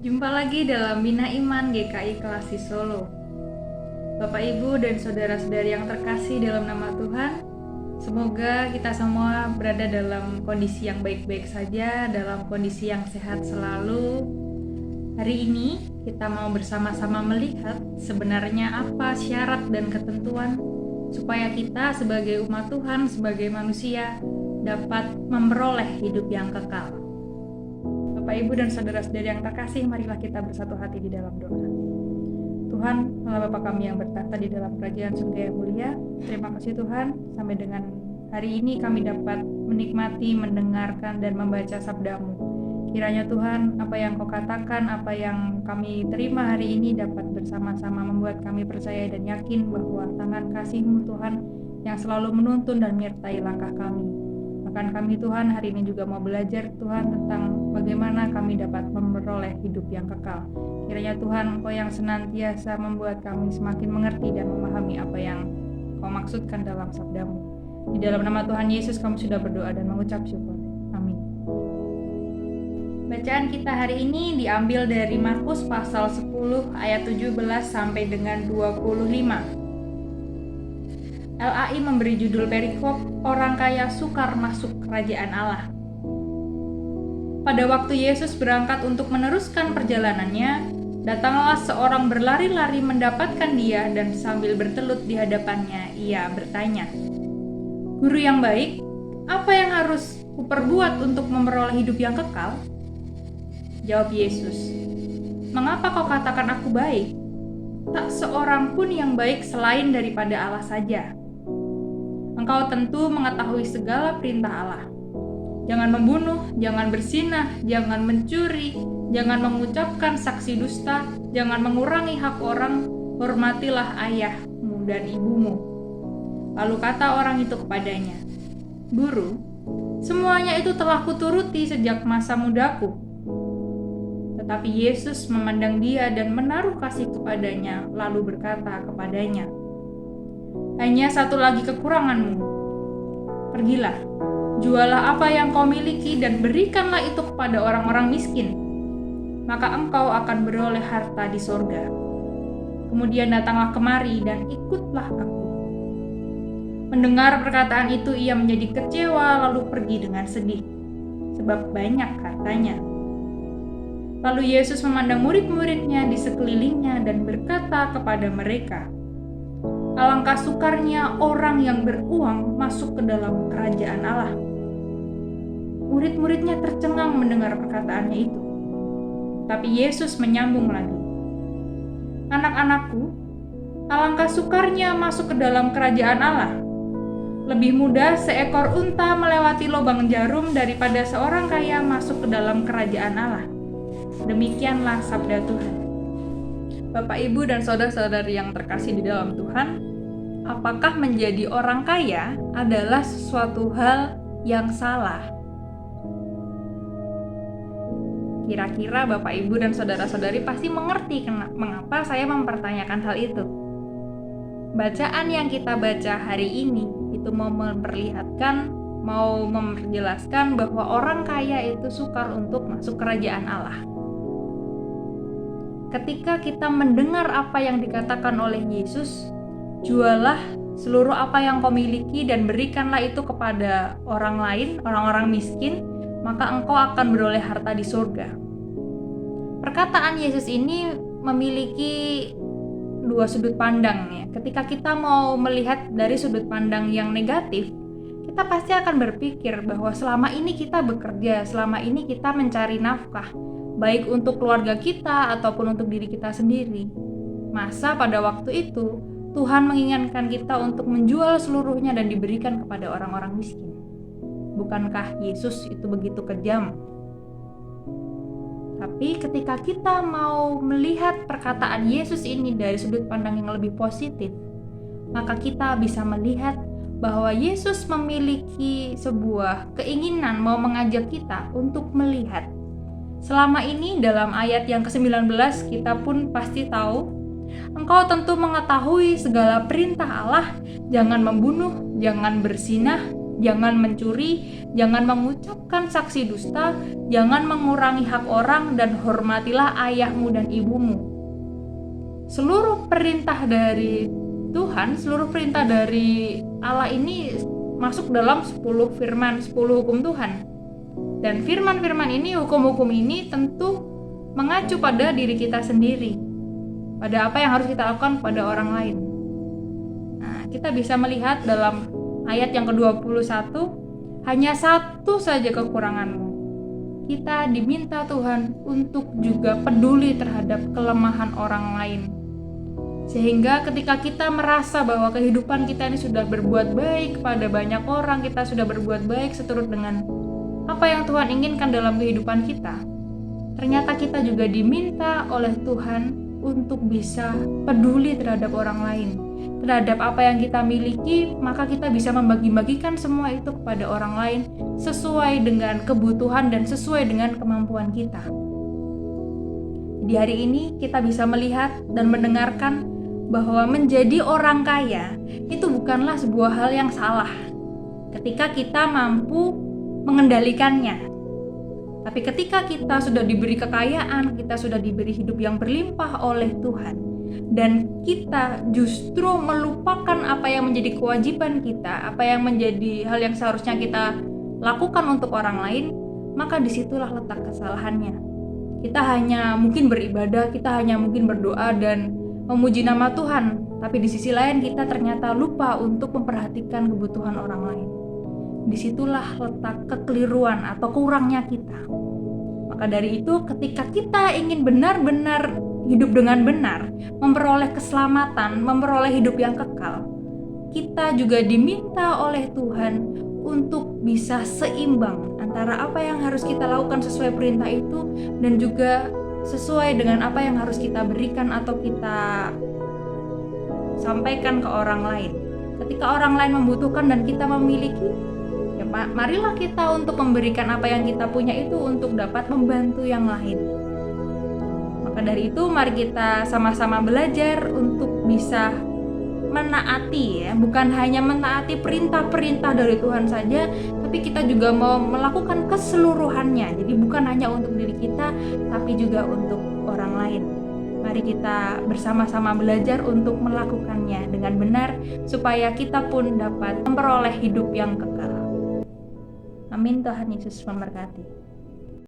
Jumpa lagi dalam Bina Iman GKI Kelasi Solo. Bapak Ibu dan saudara-saudari yang terkasih dalam nama Tuhan, semoga kita semua berada dalam kondisi yang baik-baik saja, dalam kondisi yang sehat selalu. Hari ini kita mau bersama-sama melihat sebenarnya apa syarat dan ketentuan supaya kita sebagai umat Tuhan, sebagai manusia dapat memperoleh hidup yang kekal. Bapak, Ibu, dan saudara-saudari yang terkasih, marilah kita bersatu hati di dalam doa. Tuhan, Allah Bapa kami yang bertahta di dalam kerajaan surga yang mulia, terima kasih Tuhan, sampai dengan hari ini kami dapat menikmati, mendengarkan, dan membaca sabda-Mu. Kiranya Tuhan, apa yang Kau katakan, apa yang kami terima hari ini dapat bersama-sama membuat kami percaya dan yakin bahwa tangan kasih-Mu Tuhan yang selalu menuntun dan menyertai langkah kami. Bahkan kami Tuhan hari ini juga mau belajar Tuhan tentang bagaimana kami dapat memperoleh hidup yang kekal. Kiranya Tuhan Engkau yang senantiasa membuat kami semakin mengerti dan memahami apa yang Kau maksudkan dalam sabda-Mu. Di dalam nama Tuhan Yesus kami sudah berdoa dan mengucap syukur. Amin. Bacaan kita hari ini diambil dari Markus pasal 10 ayat 17 sampai dengan 25. LAI memberi judul perikop Orang Kaya Sukar Masuk Kerajaan Allah. Pada waktu Yesus berangkat untuk meneruskan perjalanannya, datanglah seorang berlari-lari mendapatkan dia dan sambil bertelut di hadapannya, ia bertanya, "Guru yang baik, apa yang harus kuperbuat untuk memperoleh hidup yang kekal?" Jawab Yesus, "Mengapa kau katakan aku baik? Tak seorang pun yang baik selain daripada Allah saja. Engkau tentu mengetahui segala perintah Allah. Jangan membunuh, jangan berzinah, jangan mencuri, jangan mengucapkan saksi dusta, jangan mengurangi hak orang, hormatilah ayahmu dan ibumu." Lalu kata orang itu kepadanya, "Guru, semuanya itu telah kuturuti sejak masa mudaku." Tetapi Yesus memandang dia dan menaruh kasih kepadanya, lalu berkata kepadanya, "Hanya satu lagi kekuranganmu. Pergilah, jualah apa yang kau miliki dan berikanlah itu kepada orang-orang miskin. Maka engkau akan beroleh harta di sorga. Kemudian datanglah kemari dan ikutlah aku." Mendengar perkataan itu ia menjadi kecewa lalu pergi dengan sedih, sebab banyak hartanya. Lalu Yesus memandang murid-muridnya di sekelilingnya dan berkata kepada mereka, "Alangkah sukarnya orang yang beruang masuk ke dalam kerajaan Allah." Murid-muridnya tercengang mendengar perkataannya itu. Tapi Yesus menyambung lagi, "Anak-anakku, alangkah sukarnya masuk ke dalam kerajaan Allah. Lebih mudah seekor unta melewati lubang jarum daripada seorang kaya masuk ke dalam kerajaan Allah." Demikianlah sabda Tuhan. Bapak, Ibu, dan saudara-saudari yang terkasih di dalam Tuhan, apakah menjadi orang kaya adalah sesuatu hal yang salah? Kira-kira Bapak, Ibu, dan saudara-saudari pasti mengerti mengapa saya mempertanyakan hal itu. Bacaan yang kita baca hari ini itu mau memperjelaskan bahwa orang kaya itu sukar untuk masuk kerajaan Allah. Ketika kita mendengar apa yang dikatakan oleh Yesus, "Jualah seluruh apa yang kau miliki dan berikanlah itu kepada orang lain, orang-orang miskin, maka engkau akan beroleh harta di surga." Perkataan Yesus ini memiliki dua sudut pandang ya. Ketika kita mau melihat dari sudut pandang yang negatif, kita pasti akan berpikir bahwa selama ini kita bekerja, selama ini kita mencari nafkah, baik untuk keluarga kita ataupun untuk diri kita sendiri. Masa pada waktu itu Tuhan menginginkan kita untuk menjual seluruhnya dan diberikan kepada orang-orang miskin. Bukankah Yesus itu begitu kejam? Tapi ketika kita mau melihat perkataan Yesus ini dari sudut pandang yang lebih positif, maka kita bisa melihat bahwa Yesus memiliki sebuah keinginan mau mengajak kita untuk melihat. Selama ini dalam ayat yang ke-19 kita pun pasti tahu, "Engkau tentu mengetahui segala perintah Allah, jangan membunuh, jangan berzinah, jangan mencuri, jangan mengucapkan saksi dusta, jangan mengurangi hak orang, dan hormatilah ayahmu dan ibumu. Seluruh perintah dari Tuhan, seluruh perintah dari Allah ini masuk dalam 10 firman, 10 hukum Tuhan. Dan firman-firman ini, hukum-hukum ini tentu mengacu pada diri kita sendiri, pada apa yang harus kita lakukan pada orang lain. Nah, kita bisa melihat dalam ayat yang ke-21, hanya satu saja kekuranganmu. Kita diminta Tuhan untuk juga peduli terhadap kelemahan orang lain. Sehingga ketika kita merasa bahwa kehidupan kita ini sudah berbuat baik pada banyak orang, kita sudah berbuat baik seturut dengan apa yang Tuhan inginkan dalam kehidupan kita, ternyata kita juga diminta oleh Tuhan untuk bisa peduli terhadap orang lain, terhadap apa yang kita miliki, maka kita bisa membagi-bagikan semua itu kepada orang lain sesuai dengan kebutuhan dan sesuai dengan kemampuan kita. Di hari ini kita bisa melihat dan mendengarkan bahwa menjadi orang kaya itu bukanlah sebuah hal yang salah ketika kita mampu mengendalikannya. Tapi ketika kita sudah diberi kekayaan, kita sudah diberi hidup yang berlimpah oleh Tuhan, dan kita justru melupakan apa yang menjadi kewajiban kita, apa yang menjadi hal yang seharusnya kita lakukan untuk orang lain, maka disitulah letak kesalahannya. Kita hanya mungkin beribadah, kita hanya mungkin berdoa dan memuji nama Tuhan, tapi di sisi lain kita ternyata lupa untuk memperhatikan kebutuhan orang lain. Disitulah letak kekeliruan atau kurangnya kita. Maka dari itu, ketika kita ingin benar-benar hidup dengan benar, memperoleh keselamatan, memperoleh hidup yang kekal, kita juga diminta oleh Tuhan untuk bisa seimbang antara apa yang harus kita lakukan sesuai perintah itu dan juga sesuai dengan apa yang harus kita berikan atau kita sampaikan ke orang lain. Ketika orang lain membutuhkan dan kita memiliki, ya marilah kita untuk memberikan apa yang kita punya itu untuk dapat membantu yang lain. Maka dari itu mari kita sama-sama belajar untuk bisa menaati, ya, bukan hanya menaati perintah-perintah dari Tuhan saja, tapi kita juga mau melakukan keseluruhannya. Jadi bukan hanya untuk diri kita, tapi juga untuk orang lain. Mari kita bersama-sama belajar untuk melakukannya dengan benar, supaya kita pun dapat memperoleh hidup yang kekal. Amin. Tuhan Yesus memberkati.